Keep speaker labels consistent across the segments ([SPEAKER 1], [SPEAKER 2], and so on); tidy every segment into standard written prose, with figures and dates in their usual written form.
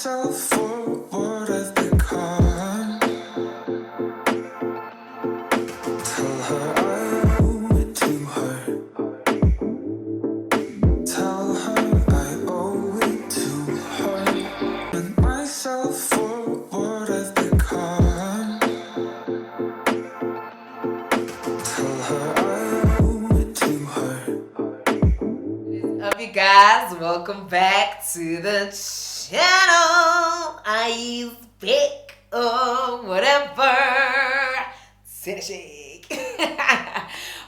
[SPEAKER 1] myself for what I've become. Tell her I owe it to her. Tell her I owe it to her. And myself for what I've become. Tell her I owe it to her.
[SPEAKER 2] What's up, you guys? Welcome back to the channel. I speak or whatever. Sit shake.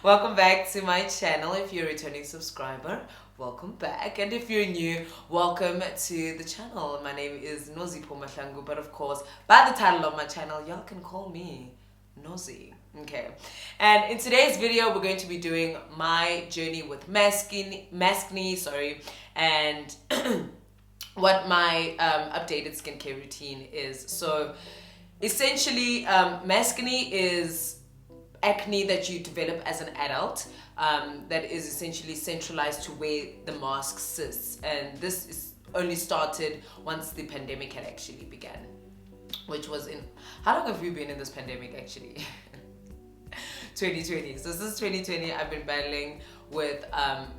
[SPEAKER 2] Welcome back to my channel. If you're a returning subscriber, welcome back. And if you're new, welcome to the channel. My name is Nozipho Mahlangu, but of course, by the title of my channel, y'all can call me Nozi. Okay, and in today's video we're going to be doing my journey with Maskne, sorry, and what my updated skincare routine is. So essentially, Maskne is acne that you develop as an adult, that is essentially centralized to where the mask sits, and this is only started once the pandemic had actually began, which was in, how long have we been in this pandemic actually? 2020. So since 2020 I've been battling with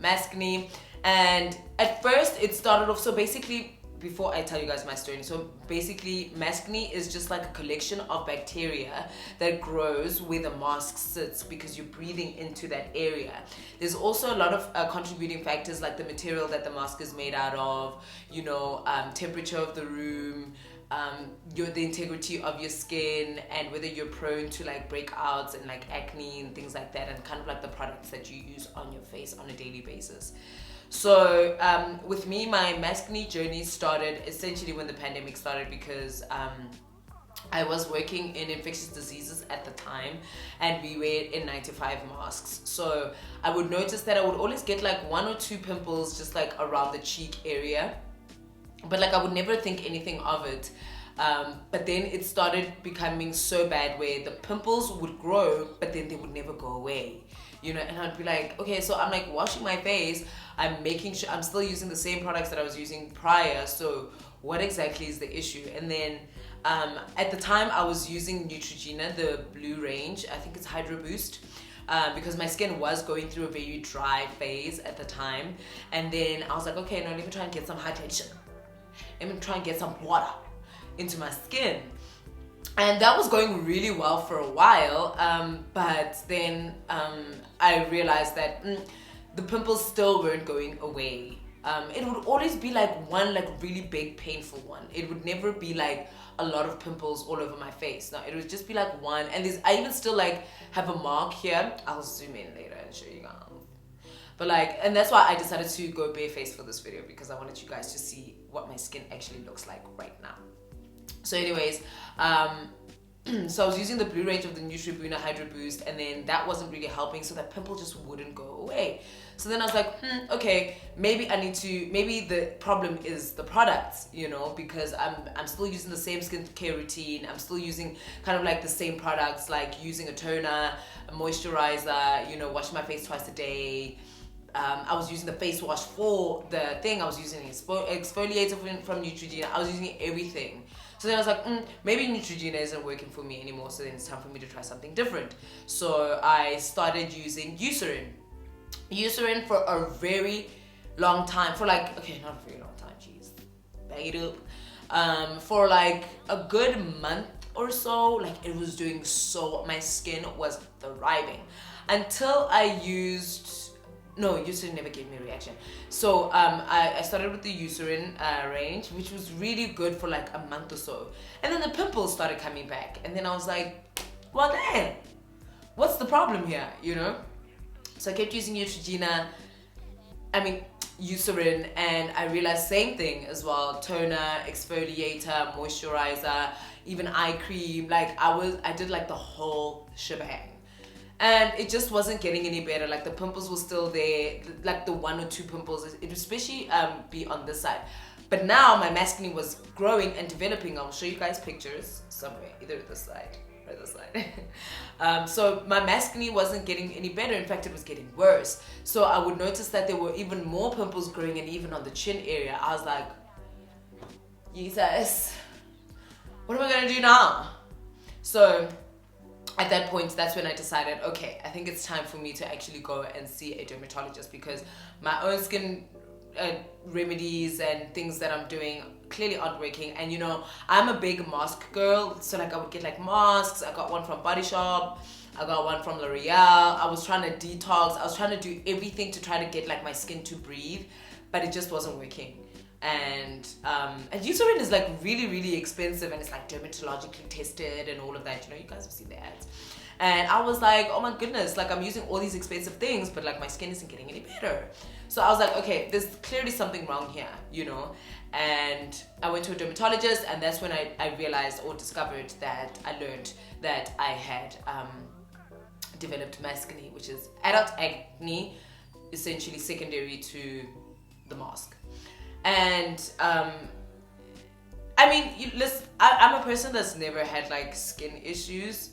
[SPEAKER 2] Maskne, and at first it started off, so basically, before I tell you guys my story, so basically Maskne is just like a collection of bacteria that grows where the mask sits because you're breathing into that area. There's also a lot of contributing factors like the material that the mask is made out of, you know, temperature of the room, the integrity of your skin, and whether you're prone to like breakouts and like acne and things like that, and kind of like the products that you use on your face on a daily basis. So with me, my Maskne journey started essentially when the pandemic started, because I was working in infectious diseases at the time, and we were in 95 masks. So I would notice that I would always get like 1 or 2 pimples just like around the cheek area, but like I would never think anything of it. But then it started becoming so bad where the pimples would grow, but then they would never go away, you know. And I'd be like, okay, so I'm like washing my face, I'm making sure I'm still using the same products that I was using prior, so what exactly is the issue? And then at the time I was using Neutrogena, the blue range, I think it's Hydro Boost, because my skin was going through a very dry phase at the time. And then I was like, okay, no, let me try and get some hydration. Let me try and get some water into my skin. And that was going really well for a while, but then I realized that the pimples still weren't going away. It would always be like one like really big painful one. It would never be like a lot of pimples all over my face. No, it would just be like one. And I even still like have a mark here. I'll zoom in later and show you guys. But like, and that's why I decided to go barefaced for this video, because I wanted you guys to see what my skin actually looks like right now. So anyways, so I was using the blue range of the Neutrogena Hydro Boost, and then that wasn't really helping, so that pimple just wouldn't go away. So then I was like, okay, maybe the problem is the products, you know, because I'm still using the same skincare routine. I'm still using kind of like the same products, like using a toner, a moisturizer, you know, washing my face twice a day. I was using the face wash for the thing. I was using exfoliator from Neutrogena. I was using everything. So then I was like, maybe Neutrogena isn't working for me anymore, so then it's time for me to try something different. So I started using Eucerin. Eucerin for a very long time, for like, okay, not a very long time, jeez, bag it up. For like a good month or so, like it was doing so, my skin was thriving. Until I used, no, Eucerin never gave me a reaction. So I started with the Eucerin range, which was really good for like a month or so. And then the pimples started coming back. And then I was like, well, damn, what's the problem here, you know? So I kept using Eucerin, and I realized same thing as well. Toner, exfoliator, moisturizer, even eye cream. Like I did like the whole shebang. And it just wasn't getting any better. Like the pimples were still there, like the 1 or 2 pimples, it would especially be on this side. But now my Maskne was growing and developing. I'll show you guys pictures somewhere, either this side or this side. So my Maskne wasn't getting any better. In fact, it was getting worse. So I would notice that there were even more pimples growing, and even on the chin area. I was like, Jesus, what am I gonna do now? So at that point, that's when I decided, okay, I think it's time for me to actually go and see a dermatologist, because my own skin remedies and things that I'm doing clearly aren't working. And you know, I'm a big mask girl, so like I would get like masks. I got one from Body Shop, I got one from L'Oreal. I was trying to detox, I was trying to do everything to try to get like my skin to breathe, but it just wasn't working. And Eucerin is like really expensive, and it's like dermatologically tested and all of that, you know, you guys have seen the ads. And I was like, oh my goodness, like I'm using all these expensive things, but like my skin isn't getting any better. So I was like, okay, there's clearly something wrong here, you know. And I went to a dermatologist, and that's when I realized or discovered that I learned that I had developed Maskne, which is adult acne, essentially secondary to the mask. And I mean, listen, I'm a person that's never had like skin issues.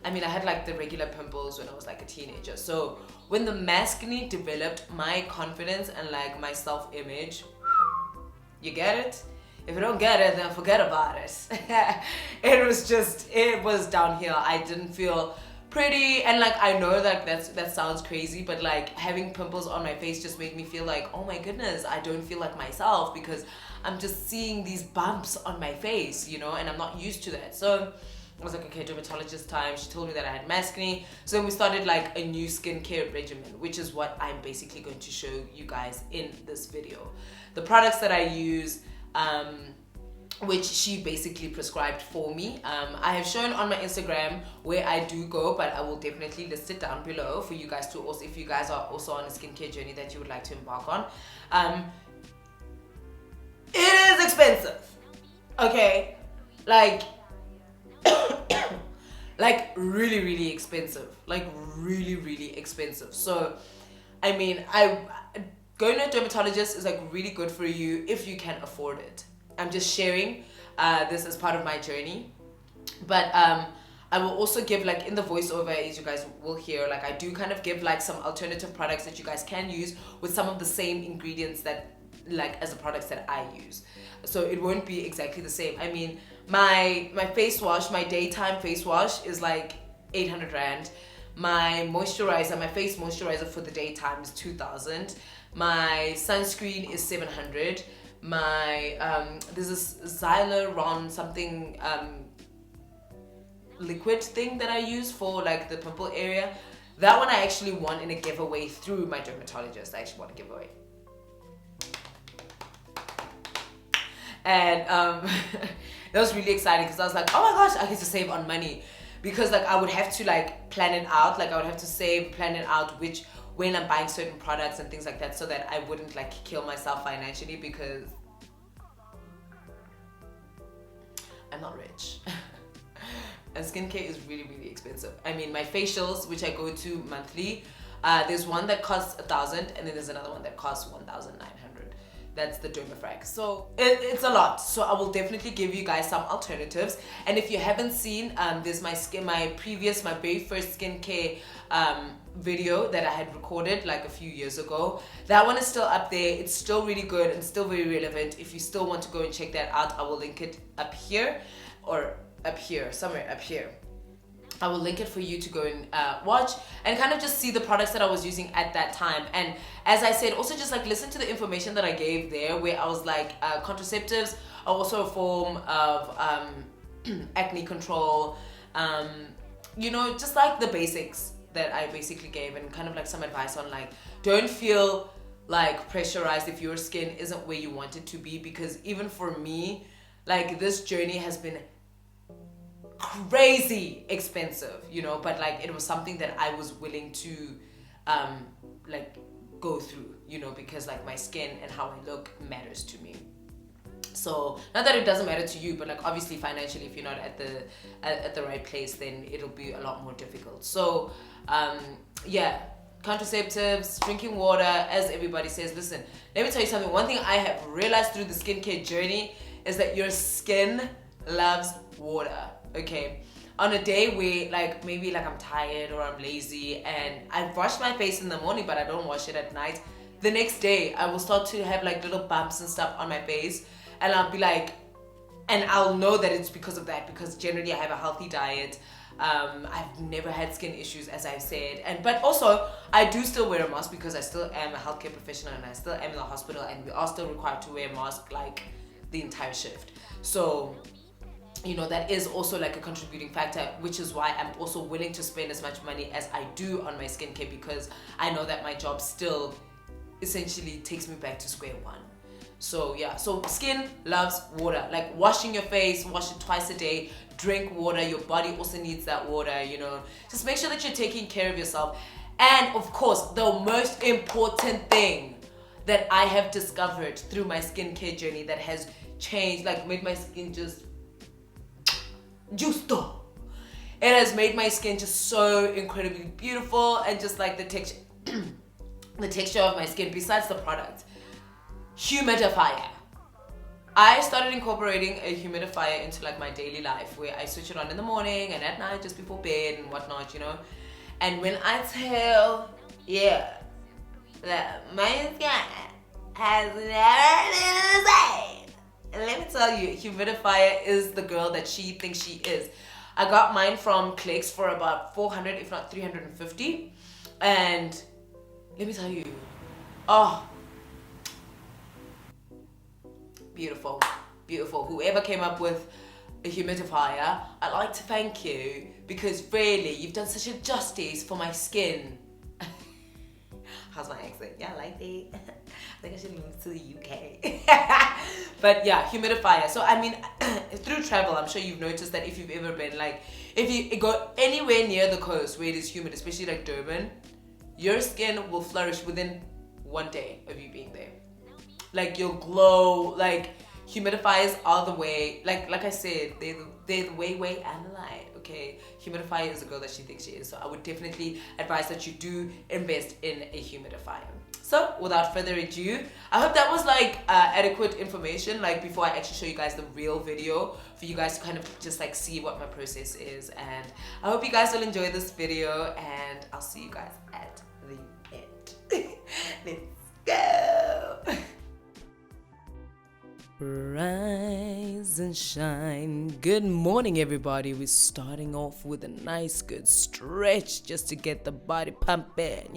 [SPEAKER 2] I mean, I had like the regular pimples when I was like a teenager. So when the Maskne developed, my confidence and like my self-image, you get it? If you don't get it, then forget about it. It was downhill. I didn't feel pretty, and like I know that that sounds crazy, but like having pimples on my face just made me feel like, oh my goodness, I don't feel like myself, because I'm just seeing these bumps on my face, you know, and I'm not used to that. So I was like, okay, dermatologist time. She told me that I had Maskne. So then we started like a new skincare regimen, which is what I'm basically going to show you guys in this video. The products that I use, which she basically prescribed for me. I have shown on my Instagram where I do go, but I will definitely list it down below for you guys to also, if you guys are also on a skincare journey that you would like to embark on. It is expensive, okay? Like, like really expensive, like really expensive. So, I mean, going to a dermatologist is like really good for you if you can afford it. I'm just sharing this as part of my journey, but I will also give, like in the voiceover, as you guys will hear, like I do kind of give like some alternative products that you guys can use with some of the same ingredients that like as the products that I use, so it won't be exactly the same. I mean, my face wash, my daytime face wash is like 800 rand. My moisturizer, my face moisturizer for the daytime is 2,000. My sunscreen is 700. My there's this Hyaluronic something liquid thing that I use for like the pimple area. That one I actually won in a giveaway through my dermatologist. I actually won a giveaway. And that was really exciting, because I was like, oh my gosh, I get to save on money, because like I would have to like plan it out, like I would have to plan it out when I'm buying certain products and things like that, so that I wouldn't like kill myself financially, because I'm not rich. And skincare is really expensive. I mean, my facials, which I go to monthly, there's one that costs 1,000, and then there's another one that costs 1,900. That's the Dermafrag. So it's a lot. So I will definitely give you guys some alternatives. And if you haven't seen, there's my very first skincare video that I had recorded like a few years ago. That one is still up there. It's still really good and still very relevant. If you still want to go and check that out, I will link it up here, or up here, somewhere up here. I will link it for you to go and watch and kind of just see the products that I was using at that time. And as I said, also just like listen to the information that I gave there, where I was like, contraceptives are also a form of acne control, you know, just like the basics that I basically gave, and kind of like some advice on like, don't feel like pressurized if your skin isn't where you want it to be, because even for me, like this journey has been crazy expensive, you know, but like it was something that I was willing to like go through, you know, because like my skin and how I look matters to me. So not that it doesn't matter to you, but like obviously financially, if you're not at the right place, then it'll be a lot more difficult. So yeah, contraceptives, drinking water, as everybody says. Listen, let me tell you something. One thing I have realized through the skincare journey is that your skin loves water. Okay, on a day where like maybe like I'm tired or I'm lazy and I wash my face in the morning but I don't wash it at night, the next day I will start to have like little bumps and stuff on my face, and I'll be like, and I'll know that it's because of that, because generally I have a healthy diet. I've never had skin issues, as I've said, but also I do still wear a mask because I still am a healthcare professional and I still am in the hospital, and we are still required to wear a mask like the entire shift. So that is also like a contributing factor, which is why I'm also willing to spend as much money as I do on my skincare, because I know that my job still essentially takes me back to square one. So yeah, so skin loves water. Like washing your face, wash it twice a day, drink water. Your body also needs that water, Just make sure that you're taking care of yourself. And of course, the most important thing that I have discovered through my skincare journey that has changed, like made my skin just justo. It has made my skin just so incredibly beautiful, and just like the texture, the texture of my skin, besides the product. Humidifier. I started incorporating a humidifier into like my daily life, where I switch it on in the morning and at night just before bed and whatnot, And when I tell that my skin has never been the same, and let me tell you, humidifier is the girl that she thinks she is. I got mine from Clicks for about 400, if not 350, and let me tell you, beautiful, beautiful. Whoever came up with a humidifier, I'd like to thank you, because really, you've done such a justice for my skin. How's my accent? Yeah, I like it. I think I should move to the UK. But yeah, humidifier. So I mean, through travel, I'm sure you've noticed that if you've ever been if you go anywhere near the coast where it is humid, especially like Durban, your skin will flourish within 1 day of you being there. Like you'll glow. Like humidifiers are the way. Like I said, they're the way and the light. Okay, humidifier is the girl that she thinks she is. So I would definitely advise that you do invest in a humidifier. So without further ado, I hope that was adequate information, before I actually show you guys the real video, for you guys to kind of just see what my process is. And I hope you guys will enjoy this video, and I'll see you guys at the end. Let's go. Rise and shine. Good morning, everybody. We're starting off with a nice good stretch just to get the body pumping,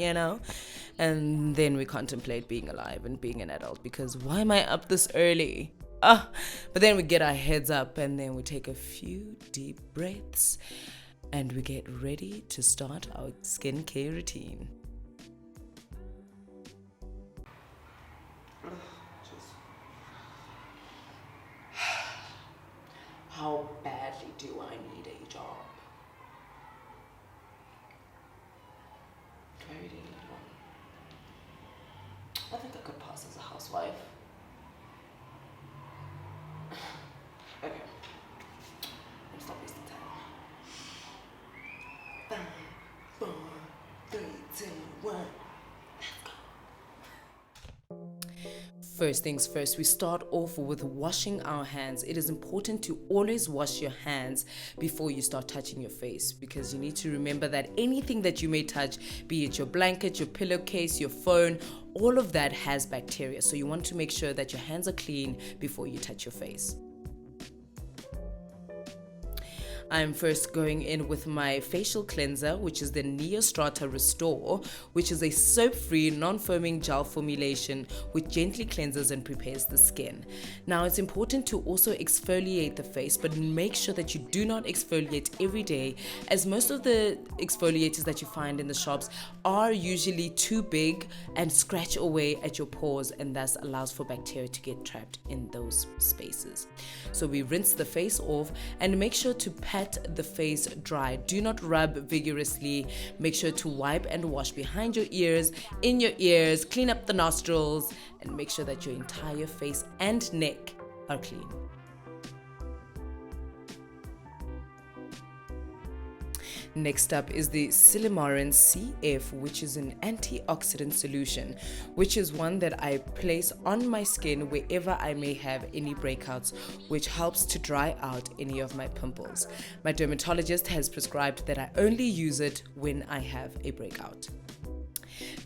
[SPEAKER 2] and then we contemplate being alive and being an adult, because why am I up this early? But then we get our heads up, and then we take a few deep breaths, and we get ready to start our skincare routine. How badly do I need a job? Do I really need one? I think I could pass as a housewife. Okay. Let's not waste the time. 5, 4, 3, 2, 1. First things first, we start off with washing our hands. It is important to always wash your hands before you start touching your face, because you need to remember that anything that you may touch, be it your blanket, your pillowcase, your phone, all of that has bacteria. So you want to make sure that your hands are clean before you touch your face. I'm first going in with my facial cleanser, which is the Neostrata Restore, which is a soap-free, non-foaming gel formulation which gently cleanses and prepares the skin. Now, it's important to also exfoliate the face, but make sure that you do not exfoliate every day, as most of the exfoliators that you find in the shops are usually too big and scratch away at your pores, and thus allows for bacteria to get trapped in those spaces. So we rinse the face off and make sure to pat the face dry. Do not rub vigorously. Make sure to wipe and wash behind your ears, in your ears, clean up the nostrils, and make sure that your entire face and neck are clean. Next up is the Silymarin CF, which is an antioxidant solution, which is one that I place on my skin wherever I may have any breakouts, which helps to dry out any of my pimples. My dermatologist has prescribed that I only use it when I have a breakout.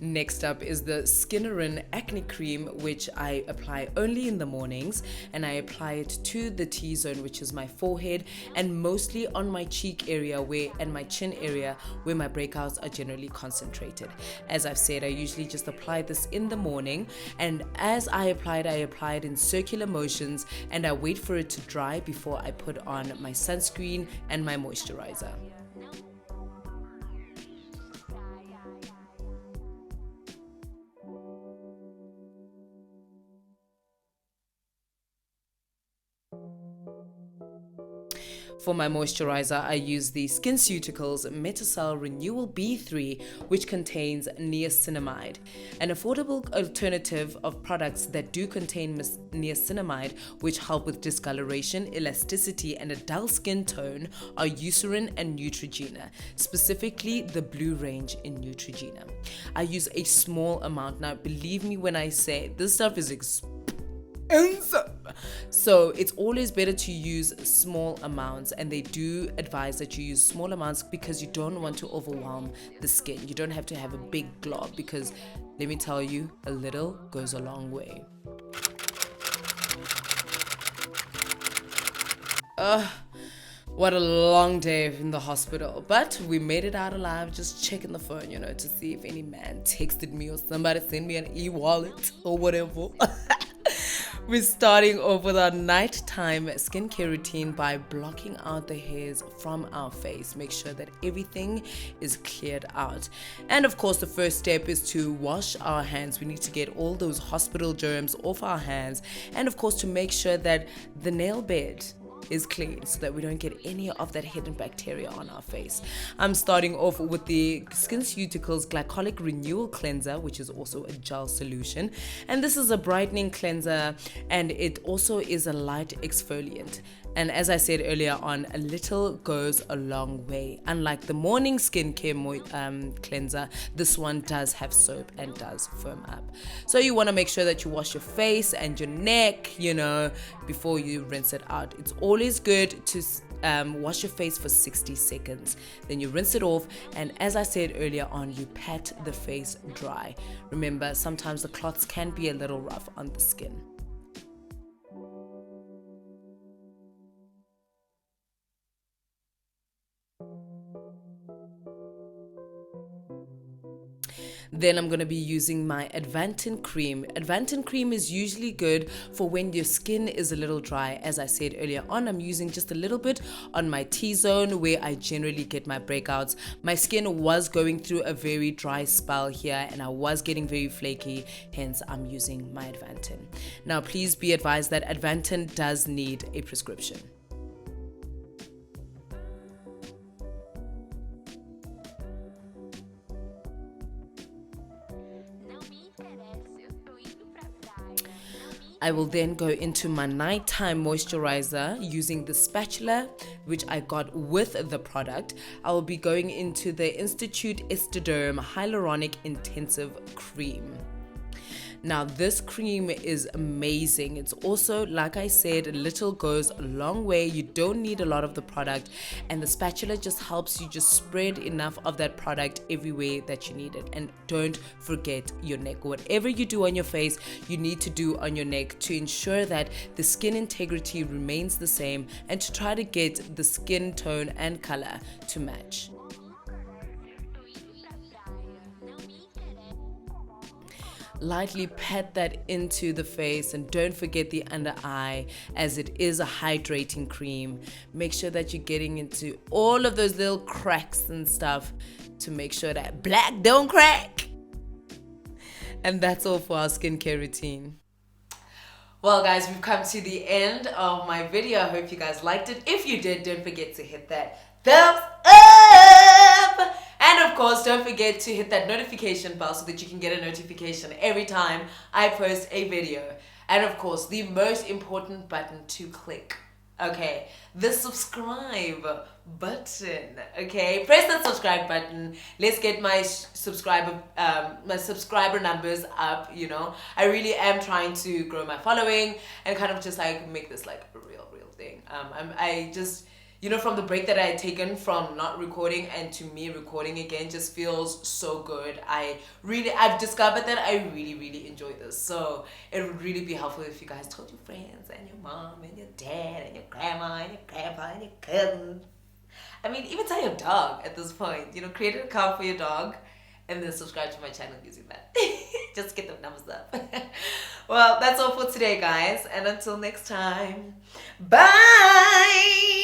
[SPEAKER 2] Next up is the Estederm Acne Cream, which I apply only in the mornings, and I apply it to the T-zone, which is my forehead, and mostly on my cheek area and my chin area where my breakouts are generally concentrated. As I've said, I usually just apply this in the morning, and as I apply it in circular motions, and I wait for it to dry before I put on my sunscreen and my moisturizer. For my moisturizer, I use the Skinceuticals Renewal B3, which contains niacinamide, an affordable alternative of products that do contain niacinamide, which help with discoloration, elasticity, and a dull skin tone, are Eucerin and Neutrogena, specifically the blue range in Neutrogena. I use a small amount. Now, believe me when I say this stuff is expensive. So it's always better to use small amounts, and they do advise that you use small amounts because you don't want to overwhelm the skin. You don't have to have a big glob, because let me tell you, a little goes a long way. What a long day in the hospital, but we made it out alive. Just checking the phone, to see if any man texted me or somebody sent me an e-wallet or whatever. We're starting off with our nighttime skincare routine by blocking out the hairs from our face. Make sure that everything is cleared out. And of course, the first step is to wash our hands. We need to get all those hospital germs off our hands. And of course, to make sure that the nail bed is clean so that we don't get any of that hidden bacteria on our face. I'm starting off with the Skinceuticals Glycolic Renewal Cleanser, which is also a gel solution. And this is a brightening cleanser, and it also is a light exfoliant. And as I said earlier on, a little goes a long way. Unlike the morning skincare cleanser, this one does have soap and does firm up. So you want to make sure that you wash your face and your neck, before you rinse it out. It's always good to wash your face for 60 seconds. Then you rinse it off, and as I said earlier on, you pat the face dry. Remember, sometimes the cloths can be a little rough on the skin. Then I'm going to be using my Advantin cream. Advantin cream is usually good for when your skin is a little dry. As I said earlier on, I'm using just a little bit on my T-zone where I generally get my breakouts. My skin was going through a very dry spell here, and I was getting very flaky, hence I'm using my Advantin. Now, please be advised that Advantin does need a prescription. I will then go into my nighttime moisturizer using the spatula, which I got with the product. I will be going into the Estederm Hyaluronic Intensive Cream. Now, this cream is amazing. It's also, like I said, a little goes a long way. You don't need a lot of the product, and the spatula just helps you just spread enough of that product everywhere that you need it. And don't forget your neck. Whatever you do on your face, you need to do on your neck to ensure that the skin integrity remains the same and to try to get the skin tone and color to match. Lightly pat that into the face, and don't forget the under eye, as it is a hydrating cream. Make sure that you're getting into all of those little cracks and stuff to make sure that black don't crack. And that's all for our skincare routine. Well guys, we've come to the end of my video. I hope you guys liked it. If you did, don't forget to hit that thumbs up. And of course, don't forget to hit that notification bell so that you can get a notification every time I post a video. And of course, the most important button to click, okay, the subscribe button, okay? Press that subscribe button. Let's get my subscriber numbers up, I really am trying to grow my following and kind of just like make this like a real thing. I just, you know, from the break that I had taken from not recording and to me recording again just feels so good. I've discovered that I really enjoy this. So it would really be helpful if you guys told your friends and your mom and your dad and your grandma and your grandpa and your cousins. I mean, even tell your dog at this point. You know, create an account for your dog and then subscribe to my channel using that. Just get the numbers up. Well, that's all for today, guys. And until next time, bye!